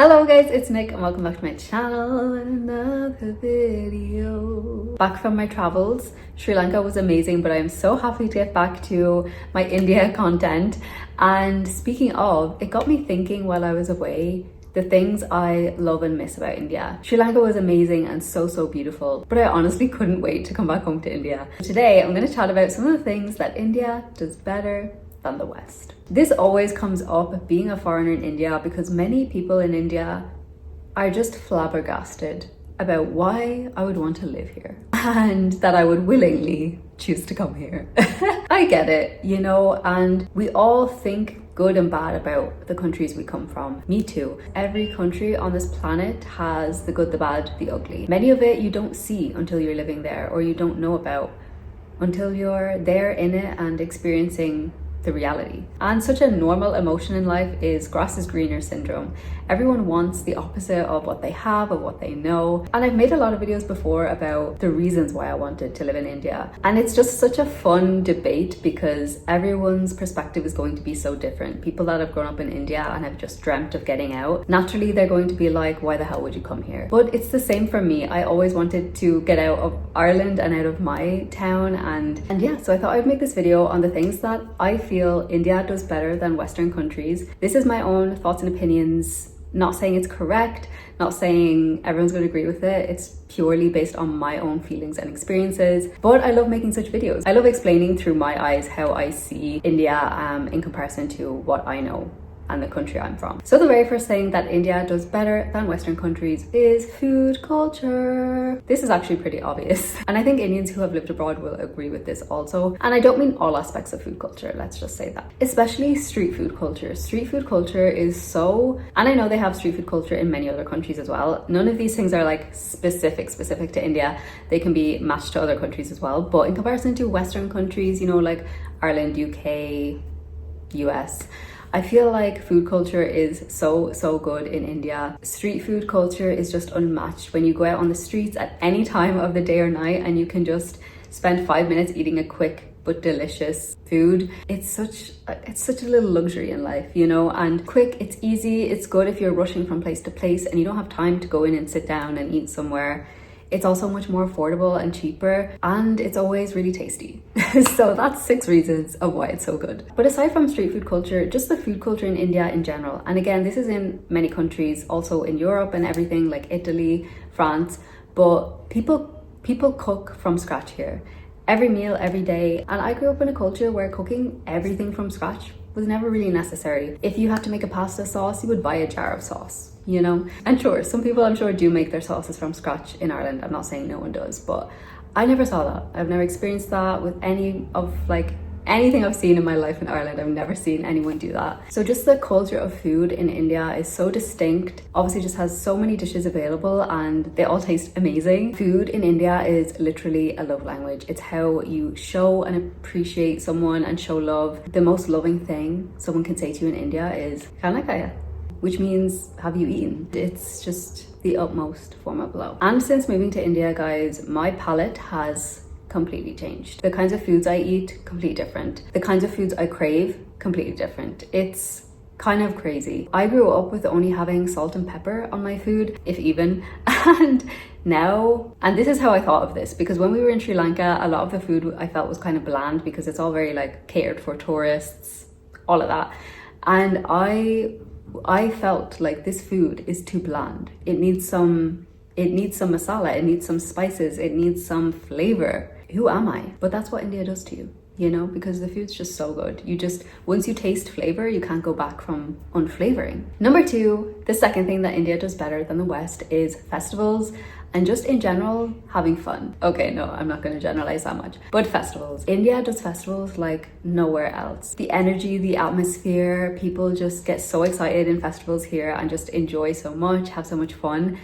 Hello guys, it's Nick and welcome back to my channel and another video. Back from my travels. Sri Lanka was amazing, but I am so happy to get back to my India content. And speaking of, it got me thinking while I was away the things I love and miss about India. Sri Lanka was amazing and so beautiful, but I honestly couldn't wait to come back home to India. Today I'm going to chat about some of the things that India does better than the West. This always comes up being a foreigner in India because many people in India are just flabbergasted about why I would want to live here and that I would willingly choose to come here. I get it, you know, and we all think good and bad about the countries we come from. Me too. Every country on this planet has the good, the bad, the ugly. Many of it you don't see until you're living there, or you don't know about until you're there in it and experiencing the reality. And such a normal emotion in life is grass is greener syndrome. Everyone wants the opposite of what they have, of what they know. And I've made a lot of videos before about the reasons why I wanted to live in India. And it's just such a fun debate because everyone's perspective is going to be so different. People that have grown up in India and have just dreamt of getting out, naturally they're going to be like, why the hell would you come here? But it's the same for me. I always wanted to get out of Ireland and out of my town. And yeah, so I thought I'd make this video on the things that I feel India does better than Western countries. This is my own thoughts and opinions, not saying it's correct, not saying everyone's going to agree with it. It's purely based on my own feelings and experiences. But I love making such videos. I love explaining through my eyes how I see India in comparison to what I know and the country I'm from. So the very first thing that India does better than Western countries is food culture. This is actually pretty obvious. And I think Indians who have lived abroad will agree with this also. And I don't mean all aspects of food culture, let's just say that. Especially street food culture. Street food culture is so, and I know they have street food culture in many other countries as well. None of these things are like specific to India. They can be matched to other countries as well. But in comparison to Western countries, you know, like Ireland, UK, US, I feel like food culture is so good in India. Street food culture is just unmatched. When you go out on the streets at any time of the day or night and you can just spend 5 minutes eating a quick but delicious food, it's such a little luxury in life, you know. And quick, it's easy, it's good if you're rushing from place to place and you don't have time to go in and sit down and eat somewhere. It's also much more affordable and cheaper, and it's always really tasty. So that's 6 reasons of why it's so good. But aside from street food culture, just the food culture in India in general, and again, this is in many countries, also in Europe and everything, like Italy, France, but people cook from scratch here. Every meal, every day. And I grew up in a culture where cooking everything from scratch was never really necessary. If you had to make a pasta sauce, you would buy a jar of sauce, you know? And sure, some people I'm sure do make their sauces from scratch in Ireland. I'm not saying no one does, but I never saw that. I've never experienced that with any of anything I've seen in my life in Ireland. I've never seen anyone do that. So just the culture of food in India is so distinct. Obviously just has so many dishes available and they all taste amazing. Food in India is literally a love language. It's how you show and appreciate someone and show love. The most loving thing someone can say to you in India is "Khana khaya," which means have you eaten? It's just the utmost form of love. And since moving to India, guys, my palate has completely changed. The kinds of foods I eat, completely different. The kinds of foods I crave, completely different. It's kind of crazy. I grew up with only having salt and pepper on my food, if even, and now, and this is how I thought of this, because when we were in Sri Lanka, a lot of the food I felt was kind of bland because it's all very like catered for tourists, all of that. And I felt like this food is too bland. It needs some masala, it needs some spices, it needs some flavor. Who am I? But that's what India does to you, you know, because the food's just so good. Once you taste flavor, you can't go back from unflavoring. Number 2, the second thing that India does better than the West is festivals and just in general, having fun. Okay, no, I'm not going to generalize that much, but festivals. India does festivals like nowhere else. The energy, the atmosphere, people just get so excited in festivals here and just enjoy so much, have so much fun.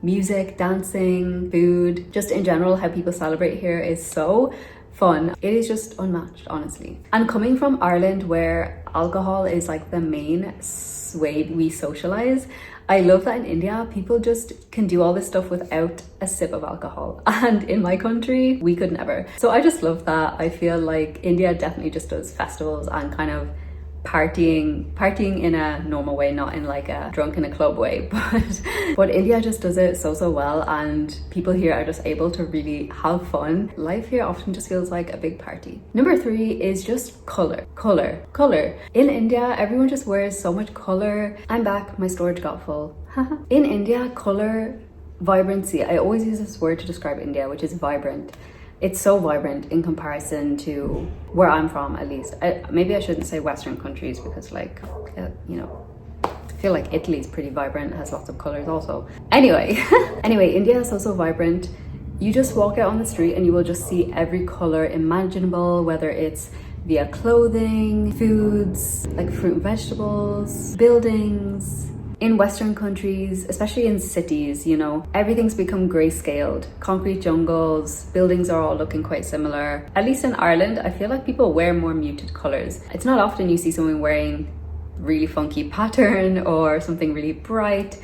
Music, dancing, food, just in general, how people celebrate here is so fun. It is just unmatched, honestly. And coming from Ireland, where alcohol is like the main way we socialize, I love that in India, people just can do all this stuff without a sip of alcohol. And in my country, we could never. So I just love that. I feel like India definitely just does festivals and kind of partying in a normal way, not in like a drunk in a club way, but India just does it so well, and people here are just able to really have fun. Life here often just feels like a big party. Number 3 is just color. In India, everyone just wears so much color. I'm back, my storage got full. In India, color, vibrancy, I always use this word to describe India, which is vibrant. It's so vibrant in comparison to where I'm from, at least. Maybe I shouldn't say Western countries, because like, you know, I feel like Italy's pretty vibrant, has lots of colors also. Anyway, India is so vibrant. You just walk out on the street and you will just see every color imaginable, whether it's via clothing, foods, like fruit and vegetables, buildings. In Western countries, especially in cities, you know, everything's become grayscaled. Concrete jungles, buildings are all looking quite similar. At least in Ireland, I feel like people wear more muted colors. It's not often you see someone wearing really funky pattern or something really bright.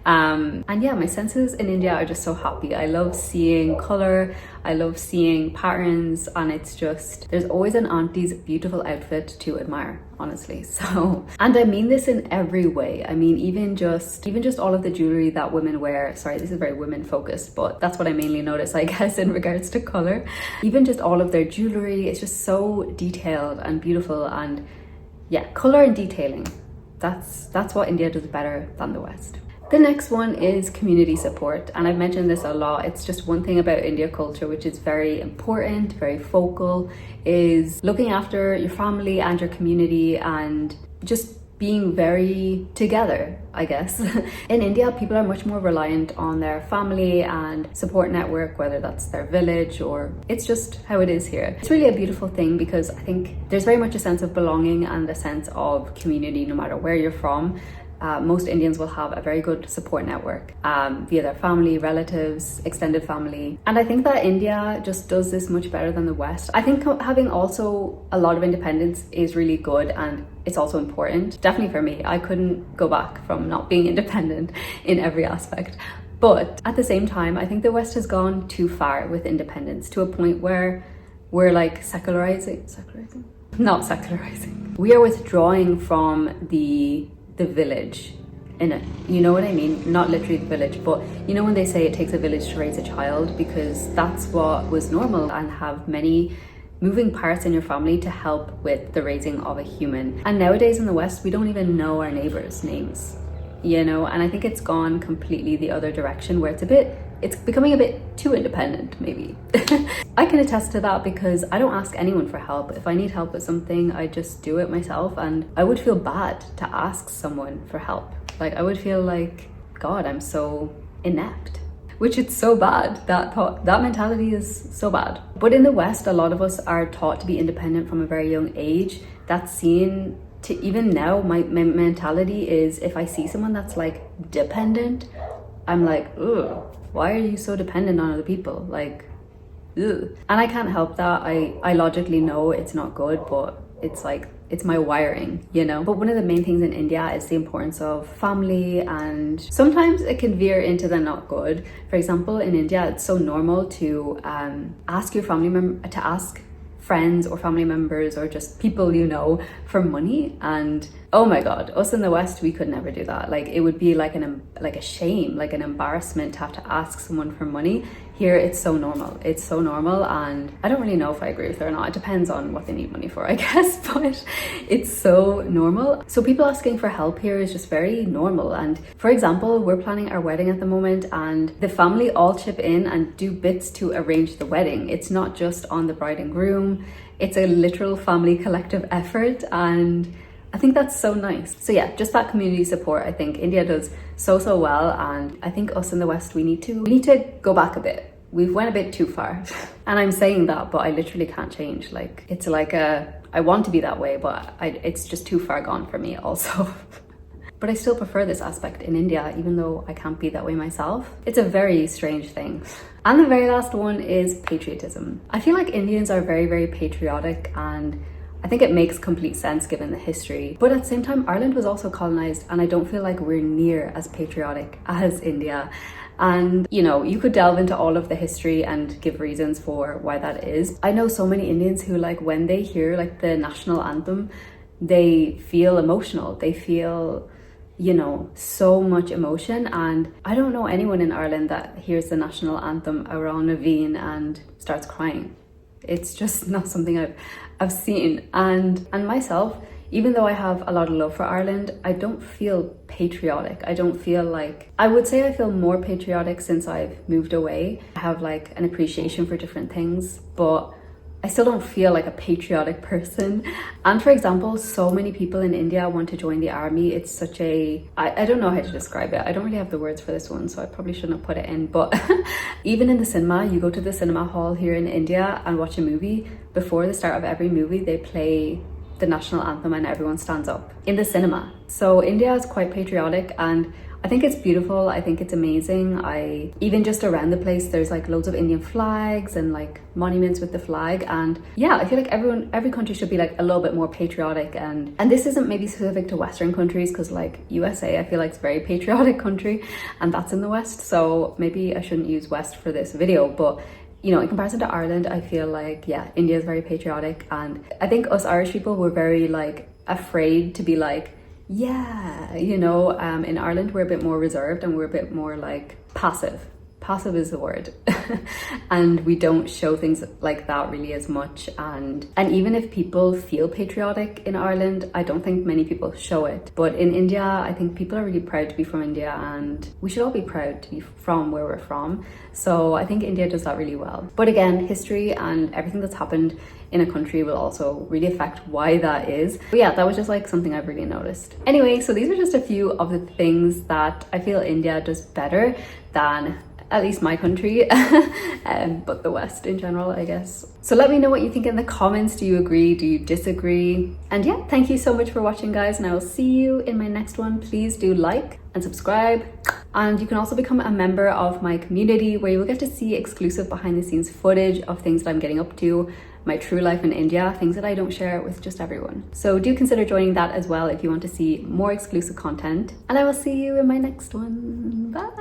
And yeah, my senses in India are just so happy. I love seeing color, I love seeing patterns, and it's just, there's always an auntie's beautiful outfit to admire, honestly. So, and I mean this in every way. I mean, even just all of the jewelry that women wear. Sorry, this is very women focused, but that's what I mainly notice, I guess, in regards to color. Even just all of their jewelry, it's just so detailed and beautiful. And yeah, color and detailing. That's what India does better than the West. The next one is community support, and I've mentioned this a lot. It's just one thing about India culture which is very important, very focal, is looking after your family and your community and just being very together, I guess. In India, people are much more reliant on their family and support network, whether that's their village or it's just how it is here. It's really a beautiful thing because I think there's very much a sense of belonging and a sense of community no matter where you're from. Most Indians will have a very good support network via their family, relatives, extended family. And I think that India just does this much better than the West. I think having also a lot of independence is really good, and it's also important. Definitely for me, I couldn't go back from not being independent in every aspect. But at the same time, I think the West has gone too far with independence to a point where we're like secularizing? Not secularizing. We are withdrawing from the village in it, you know what I mean? Not literally the village, but you know when they say it takes a village to raise a child, because that's what was normal, and have many moving parts in your family to help with the raising of a human. And nowadays in the West, we don't even know our neighbors' names, you know, and I think it's gone completely the other direction where it's becoming a bit too independent, maybe. I can attest to that because I don't ask anyone for help. If I need help with something, I just do it myself, and I would feel bad to ask someone for help. Like, I would feel like, God, I'm so inept, which is so bad. That mentality is so bad. But in the West, a lot of us are taught to be independent from a very young age. That's seen to, even now, my mentality is if I see someone that's like dependent, I'm like, ugh, why are you so dependent on other people? Like, ugh. And I can't help that. I logically know it's not good, but it's like, it's my wiring, you know? But one of the main things in India is the importance of family, and sometimes it can veer into the not good. For example, in India, it's so normal to ask your family member, to ask friends or family members or just people you know for money. And oh my God, us in the West, we could never do that. Like, it would be like a shame, like an embarrassment to have to ask someone for money. Here, it's so normal. It's so normal, and I don't really know if I agree with it or not. It depends on what they need money for, I guess, but it's so normal. So people asking for help here is just very normal. And for example, we're planning our wedding at the moment, and the family all chip in and do bits to arrange the wedding. It's not just on the bride and groom. It's a literal family collective effort, and I think that's so nice. So yeah, just that community support, I think India does so well, and I think us in the West, we need to go back a bit. We've went a bit too far. And I'm saying that, but I literally can't change. Like, it's like I want to be that way, but it's just too far gone for me also. But I still prefer this aspect in India, even though I can't be that way myself. It's a very strange thing. And the very last one is patriotism. I feel like Indians are very, very patriotic, and I think it makes complete sense given the history. But at the same time, Ireland was also colonized, and I don't feel like we're near as patriotic as India. And you know, you could delve into all of the history and give reasons for why that is. I know so many Indians who, like, when they hear like the national anthem, they feel emotional. They feel, you know, so much emotion. And I don't know anyone in Ireland that hears the national anthem around Naveen and starts crying. It's just not something I've seen. And myself, even though I have a lot of love for Ireland, I don't feel patriotic. I don't feel like, I would say I feel more patriotic since I've moved away. I have like an appreciation for different things, but I still don't feel like a patriotic person. And for example, so many people in India want to join the army. It's such a, I don't know how to describe it. I don't really have the words for this one, so I probably shouldn't have put it in. But even in the cinema, you go to the cinema hall here in India and watch a movie. Before the start of every movie, they play the national anthem and everyone stands up in the cinema. So India is quite patriotic, and I think it's beautiful. I think it's amazing. Even just around the place, there's like loads of Indian flags and like monuments with the flag. And yeah, I feel like every country should be like a little bit more patriotic. And this isn't maybe specific to Western countries, because like USA, I feel like it's a very patriotic country, and that's in the West. So maybe I shouldn't use West for this video, but you know, in comparison to Ireland, I feel like, yeah, India is very patriotic. And I think us Irish people were very like afraid to be like, yeah, you know, in Ireland, we're a bit more reserved and we're a bit more like passive. Passive is the word. And we don't show things like that really as much. And even if people feel patriotic in Ireland, I don't think many people show it. But in India, I think people are really proud to be from India, and we should all be proud to be from where we're from. So I think India does that really well. But again, history and everything that's happened in a country will also really affect why that is. But yeah, that was just like something I've really noticed. Anyway, so these are just a few of the things that I feel India does better than at least my country, but the West in general, I guess. So let me know what you think in the comments. Do you agree? Do you disagree? And yeah, thank you so much for watching, guys, and I will see you in my next one. Please do like and subscribe. And you can also become a member of my community, where you will get to see exclusive behind the scenes footage of things that I'm getting up to, my true life in India, things that I don't share with just everyone. So do consider joining that as well if you want to see more exclusive content. And I will see you in my next one. Bye.